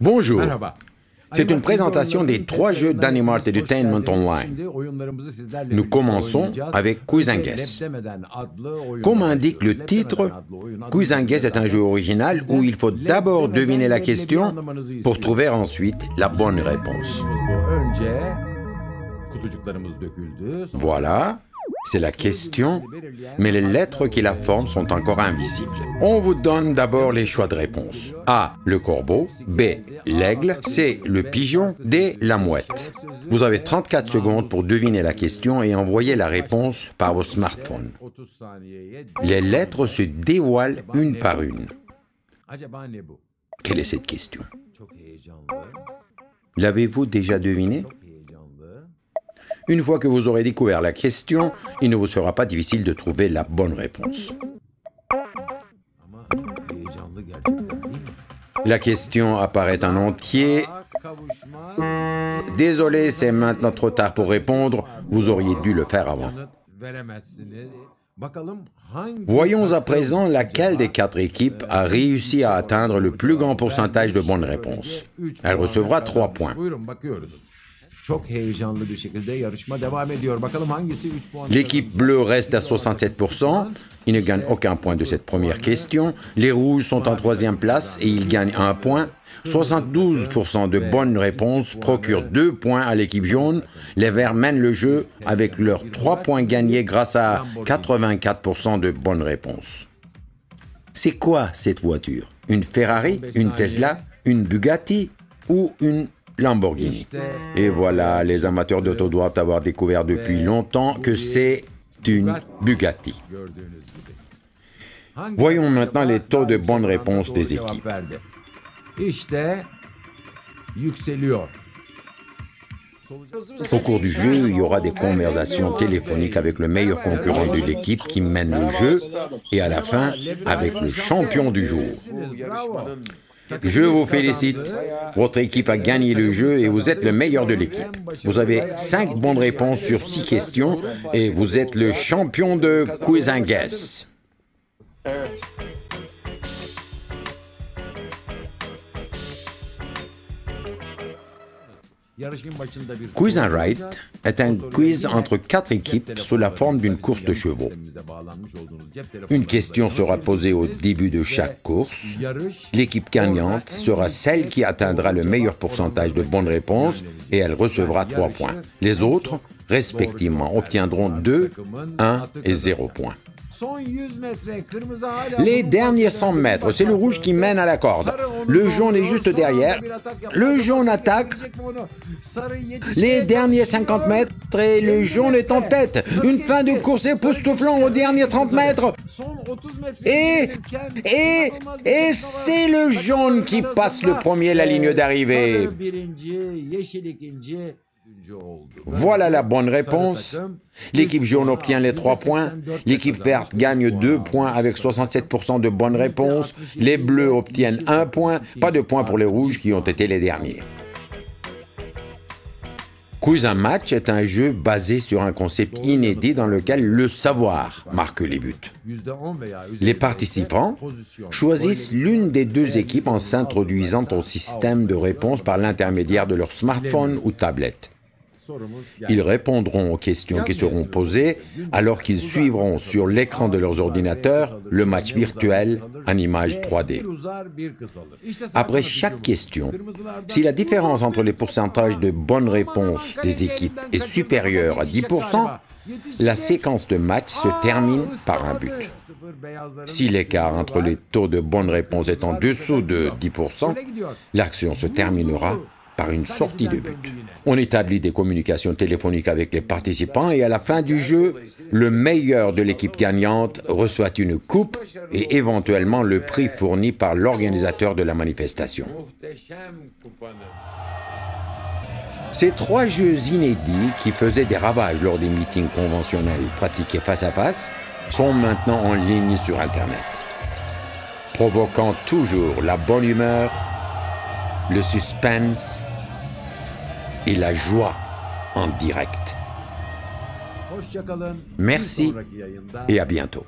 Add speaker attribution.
Speaker 1: Bonjour. C'est une présentation des 3 jeux d'Animal Entertainment Online. Nous commençons avec Quiz and Guess. Comme indique le titre, Quiz and Guess est un jeu original où il faut d'abord deviner la question pour trouver ensuite la bonne réponse. Voilà, c'est la question, mais les lettres qui la forment sont encore invisibles. On vous donne d'abord les choix de réponse. A, le corbeau, B, l'aigle, C, le pigeon, D, la mouette. Vous avez 34 secondes pour deviner la question et envoyer la réponse par vos smartphones. Les lettres se dévoilent une par une. Quelle est cette question? L'avez-vous déjà deviné? Une fois que vous aurez découvert la question, il ne vous sera pas difficile de trouver la bonne réponse. La question apparaît en entier. Désolé, c'est maintenant trop tard pour répondre. Vous auriez dû le faire avant. Voyons à présent laquelle des 4 équipes a réussi à atteindre le plus grand pourcentage de bonnes réponses. Elle recevra 3 points. L'équipe bleue reste à 67%. Ils ne gagnent aucun point de cette première question. Les rouges sont en 3e place et ils gagnent 1 point. 72% de bonnes réponses procurent 2 points à l'équipe jaune. Les verts mènent le jeu avec leurs 3 points gagnés grâce à 84% de bonnes réponses. C'est quoi cette voiture? Une Ferrari, une Tesla, une Bugatti ou une Lamborghini? Et voilà, les amateurs d'auto doivent avoir découvert depuis longtemps que c'est une Bugatti. Voyons maintenant les taux de bonnes réponses des équipes. Au cours du jeu, il y aura des conversations téléphoniques avec le meilleur concurrent de l'équipe qui mène le jeu et à la fin, avec le champion du jour. Je vous félicite. Votre équipe a gagné le jeu et vous êtes le meilleur de l'équipe. Vous avez 5 bonnes réponses sur 6 questions et vous êtes le champion de Quiz and Guess. Quiz and Ride est un quiz entre 4 équipes sous la forme d'une course de chevaux. Une question sera posée au début de chaque course. L'équipe gagnante sera celle qui atteindra le meilleur pourcentage de bonnes réponses et elle recevra 3 points. Les autres, respectivement, obtiendront 2, 1 et 0 points. Les derniers 100 mètres, c'est le rouge qui mène à la corde. Le jaune est juste derrière. Le jaune attaque. Les derniers 50 mètres et le jaune est en tête. Une fin de course époustouflant aux derniers 30 mètres. Et c'est le jaune qui passe le premier la ligne d'arrivée. Voilà la bonne réponse. L'équipe jaune obtient les 3 points. L'équipe verte gagne 2 points avec 67% de bonnes réponses. Les bleus obtiennent 1 point. Pas de points pour les rouges qui ont été les derniers. Quiz and Match est un jeu basé sur un concept inédit dans lequel le savoir marque les buts. Les participants choisissent l'une des 2 équipes en s'introduisant au système de réponse par l'intermédiaire de leur smartphone ou tablette. Ils répondront aux questions qui seront posées alors qu'ils suivront sur l'écran de leurs ordinateurs le match virtuel en image 3D. Après chaque question, si la différence entre les pourcentages de bonnes réponses des équipes est supérieure à 10%, la séquence de match se termine par un but. Si l'écart entre les taux de bonnes réponses est en dessous de 10%, l'action se terminera par une sortie de but. On établit des communications téléphoniques avec les participants et à la fin du jeu, le meilleur de l'équipe gagnante reçoit une coupe et éventuellement le prix fourni par l'organisateur de la manifestation. Ces 3 jeux inédits qui faisaient des ravages lors des meetings conventionnels pratiqués face à face sont maintenant en ligne sur Internet, provoquant toujours la bonne humeur, le suspense et la joie en direct. Merci et à bientôt.